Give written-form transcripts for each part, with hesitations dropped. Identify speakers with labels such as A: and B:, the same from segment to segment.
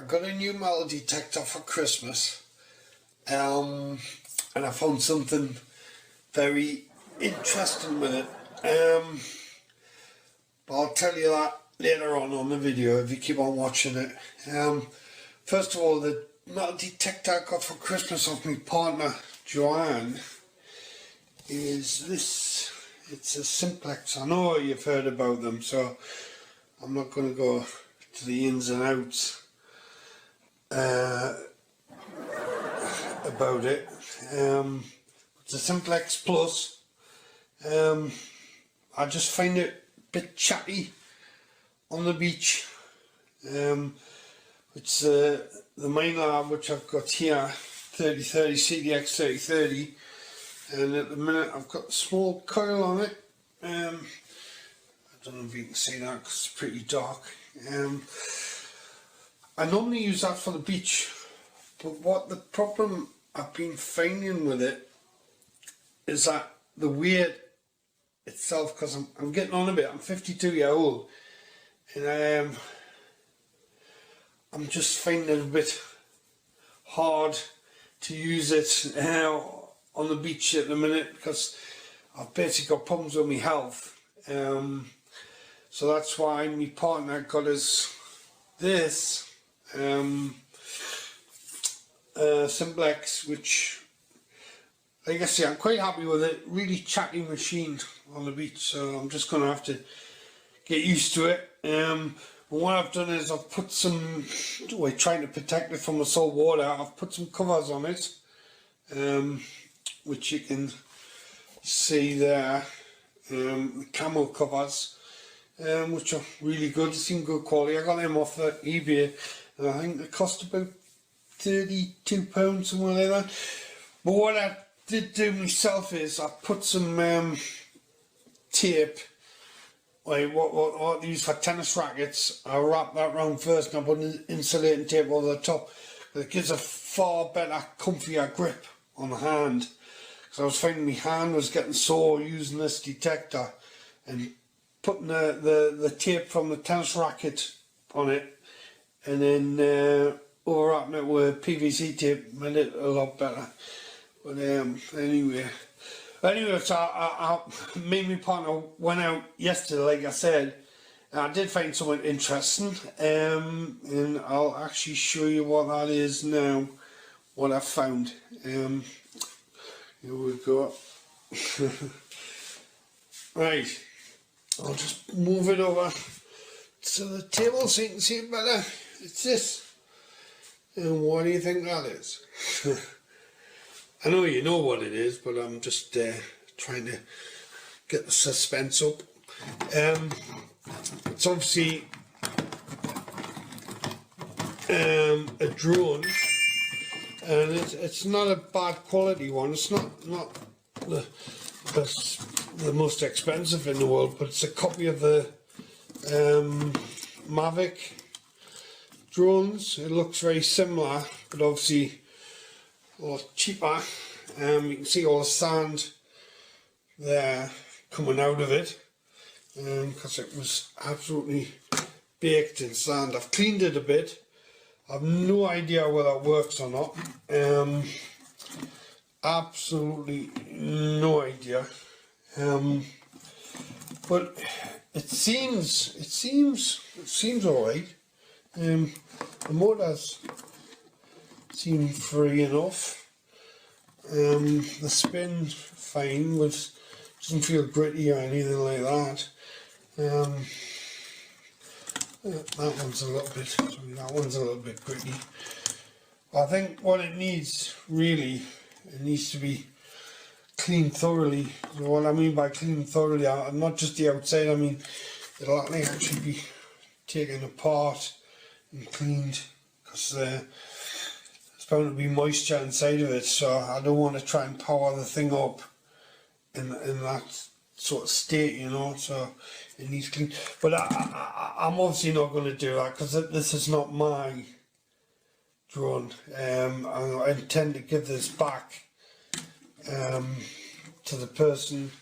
A: got a new metal detector for Christmas, and I found something very interesting with it. But I'll tell you that later on the video if you keep on watching it. First of all, the metal detector I got for Christmas off my partner Joanne is this. It's a Simplex. I know you've heard about them, so I'm not going to go to the ins and outs about it. It's a Simplex Plus. I just find it a bit chatty on the beach. It's the Mylar which I've got here, 3030 CDX 3030, and at the minute I've got a small coil on it. I don't know if you can see that because it's pretty dark. I normally use that for the beach, but what the problem I've been finding with it is that the weight itself, because I'm getting on a bit, I'm 52 years old, and I'm just finding it a bit hard to use it on the beach at the minute, because I've basically got problems with my health. So that's why my partner got us this Simplex, which, like I say, I'm quite happy with it. Really chatty machine on the beach, so I'm just going to have to get used to it. And what I've done is I've put some, trying to protect it from the salt water, I've put some covers on it, which you can see there, the camel covers, which are really good. They seem good quality. I got them off eBay, and I think they cost about £32, something like that. But what I did do myself is I put some tape, like what I use for tennis rackets. I wrap that round first and I put an insulating tape over the top. It gives a far better, comfier grip on the hand. Because I was finding my hand was getting sore using this detector, and putting the tape from the tennis racket on it and then overwrapping it with PVC tape made it a lot better. But anyway, so me and my partner went out yesterday, like I said, and I did find something interesting, and I'll actually show you what that is now, what I found. Here we go. Right, I'll just move it over to the table so you can see it better. It's this. And what do you think that is? I know you know what it is, but I'm just trying to get the suspense up. It's obviously a drone, and it's not a bad quality one. It's not the most expensive in the world, but it's a copy of the Mavic drones. It looks very similar, but obviously a lot cheaper. You can see all the sand there coming out of it, because it was absolutely baked in sand. I've cleaned it a bit. I've no idea whether it works or not. Absolutely no idea. But it seems alright. The motors seem free enough. The spin fine, doesn't feel gritty or anything like that. That one's a little bit gritty. I think what it needs really, it needs to be cleaned thoroughly. So what I mean by cleaned thoroughly, not just the outside, I mean it'll actually be taken apart and cleaned, because there's bound to be moisture inside of it, so I don't want to try and power the thing up in that sort of state, you know, so it needs clean. But I'm obviously not going to do that, because this is not my drone. I intend to give this back to the person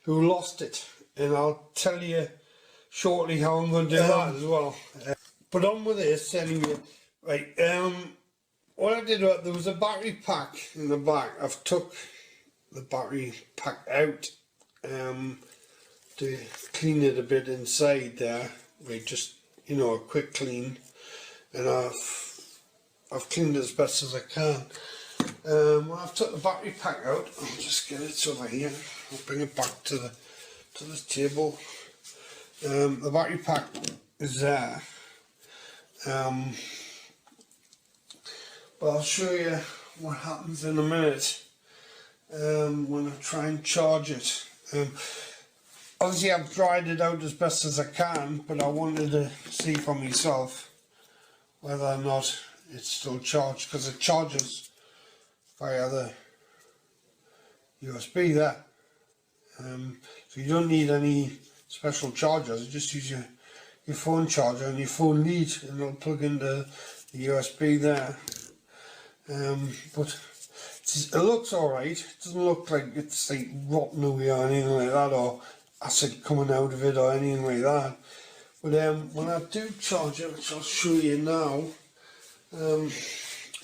A: who lost it, and I'll tell you shortly how I'm going to do that as well. But on with this anyway. Right, what I did, there was a battery pack in the back. I've took the battery pack out to clean it a bit inside there. Right, just, you know, a quick clean. And I've cleaned it as best as I can. I've took the battery pack out. I'll just get it over here. I'll bring it back to the table. The battery pack is there. But I'll show you what happens in a minute when I try and charge it. Obviously I've dried it out as best as I can, but I wanted to see for myself whether or not it's still charged, because it charges via the USB there. So you don't need any special chargers, you just use your phone charger and your phone lead, and it'll plug into the USB there. But it looks alright. It doesn't look like it's like rotten away or anything like that, or acid coming out of it or anything like that. But when I do charge it, which I'll show you now, and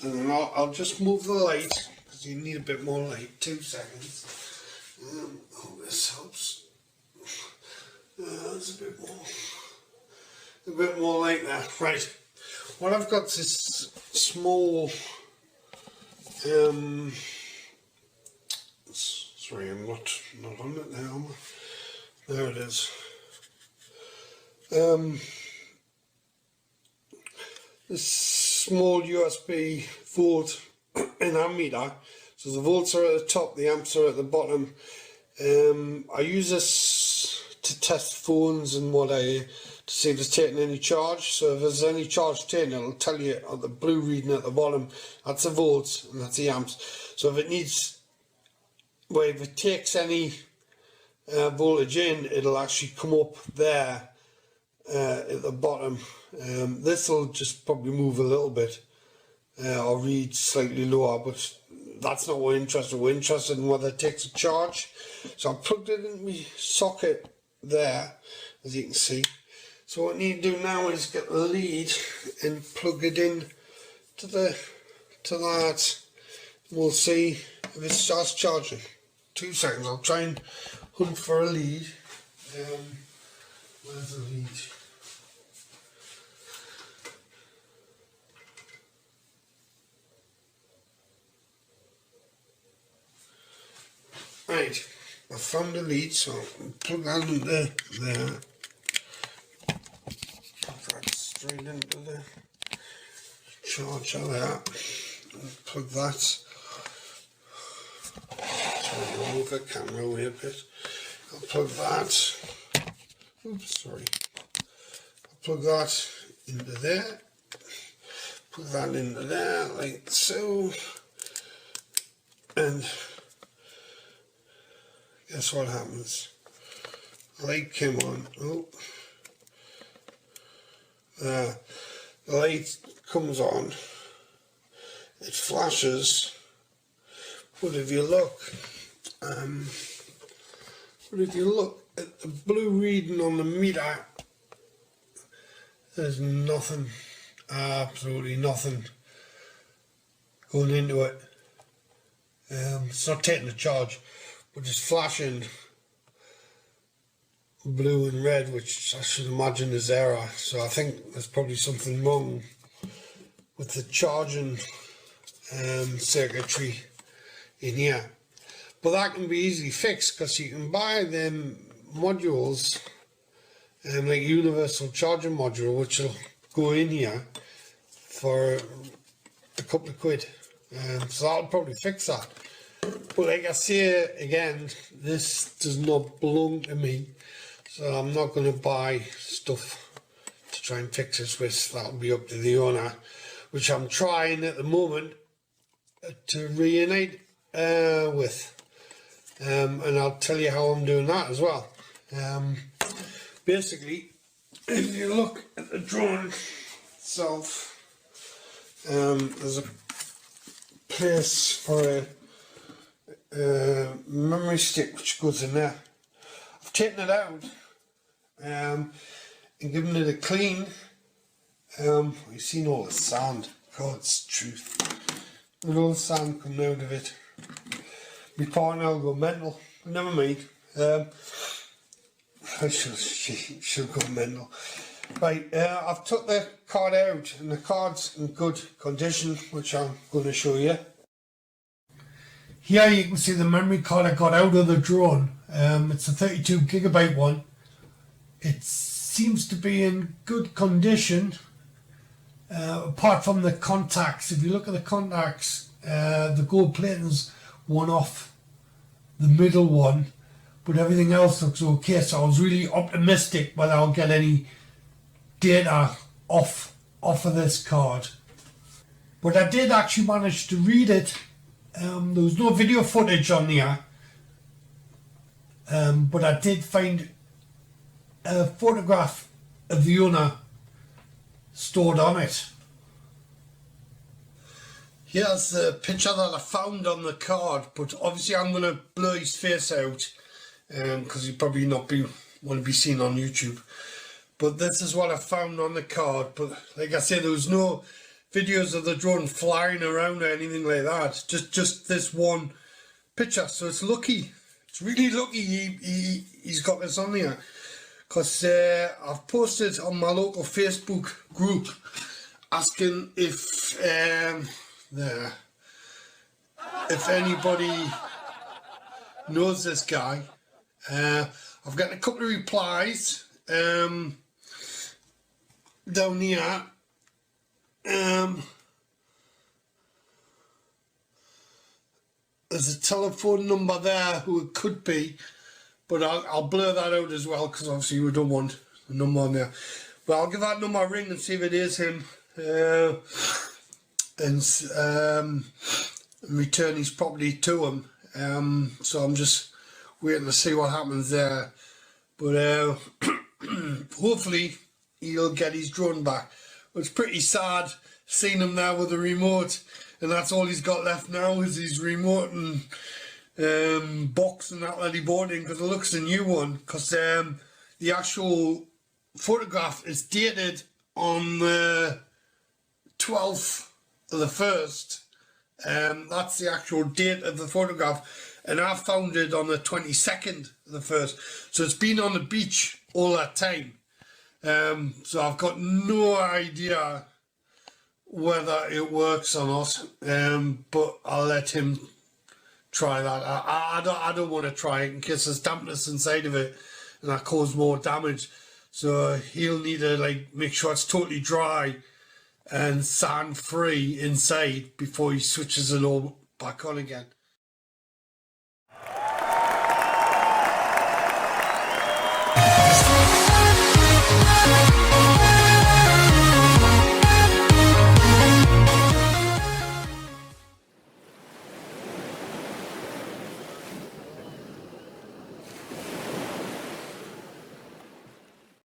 A: then I'll just move the light, because you need a bit more light. 2 seconds. Oh, this helps. There's a bit more light there. Right. What I've got is this small. Sorry, I'm not on it now. There it is. This small USB volt in ammeter. So the volts are at the top, the amps are at the bottom. I use this to test phones and to see if it's taking any charge. So if there's any charge taken, it'll tell you on the blue reading at the bottom. That's the volts and that's the amps. So if it takes any voltage in, it'll actually come up there at the bottom. This will just probably move a little bit or read slightly lower, but that's not what we're interested in. We're interested in whether it takes a charge. So I plugged it in my socket there, as you can see. So what I need to do now is get the lead and plug it in to that. We'll see if it starts charging. 2 seconds, I'll try and hunt for a lead. Where's the lead? Right, I found the lead, so I'll plug that into there. Plug that straight into the charger there. And plug that. Sorry, I'll move the camera away a bit. I'll plug that. Oops, sorry. I'll plug that into there. Plug that into there, like so. And guess what happens? The light came on. Oh. The light comes on. It flashes. But if you look at the blue reading on the meter, there's nothing, absolutely nothing going into it. It's not taking a charge, but it's flashing blue and red, which I should imagine is error. So I think there's probably something wrong with the charging circuitry in here. But that can be easily fixed, because you can buy them modules, like universal charging module, which will go in here for a couple of quid. So that'll probably fix that. But like I say again, this does not belong to me, so I'm not going to buy stuff to try and fix this with. That'll be up to the owner, which I'm trying at the moment to reunite with. And I'll tell you how I'm doing that as well. Basically, if you look at the drawing itself, there's a place for a memory stick which goes in there. I've taken it out and given it a clean, You've seen all the sand. God's truth. And all the sand coming out of it. My partner will go mental. But never mind. She'll go mental. Right, I've took the card out and the card's in good condition, which I'm going to show you. Here you can see the memory card I got out of the drone. It's a 32GB one. It seems to be in good condition, apart from the contacts. If you look at the contacts, the gold plating's one off the middle one, but everything else looks okay. So I was really optimistic whether I'll get any data off of this card. But I did actually manage to read it. There was no video footage on there, but I did find a photograph of the owner stored on it. Here's the picture that I found on the card, but obviously I'm going to blur his face out because he'll probably not want to be seen on YouTube. But this is what I found on the card. But like I said, there was no videos of the drone flying around or anything like that. Just this one picture. So it's lucky. It's really lucky he's got this on there. Because I've posted on my local Facebook group asking if anybody knows this guy. I've got a couple of replies down here. There's a telephone number there who it could be, but I'll blur that out as well because obviously we don't want the number on there. But I'll give that number a ring and see if it is him, and return his property to him. So I'm just waiting to see what happens there. But hopefully he'll get his drone back. It's pretty sad seeing him there with the remote, and that's all he's got left now is his remote and box and that he bought in, because it looks a new one, because the actual photograph is dated on the 12th of the 1st. That's the actual date of the photograph, and I found it on the 22nd of the 1st, so it's been on the beach all that time. So I've got no idea whether it works or not, but I'll let him try that. I don't want to try it in case there's dampness inside of it and that cause more damage. So he'll need to make sure it's totally dry and sand free inside before he switches it all back on again.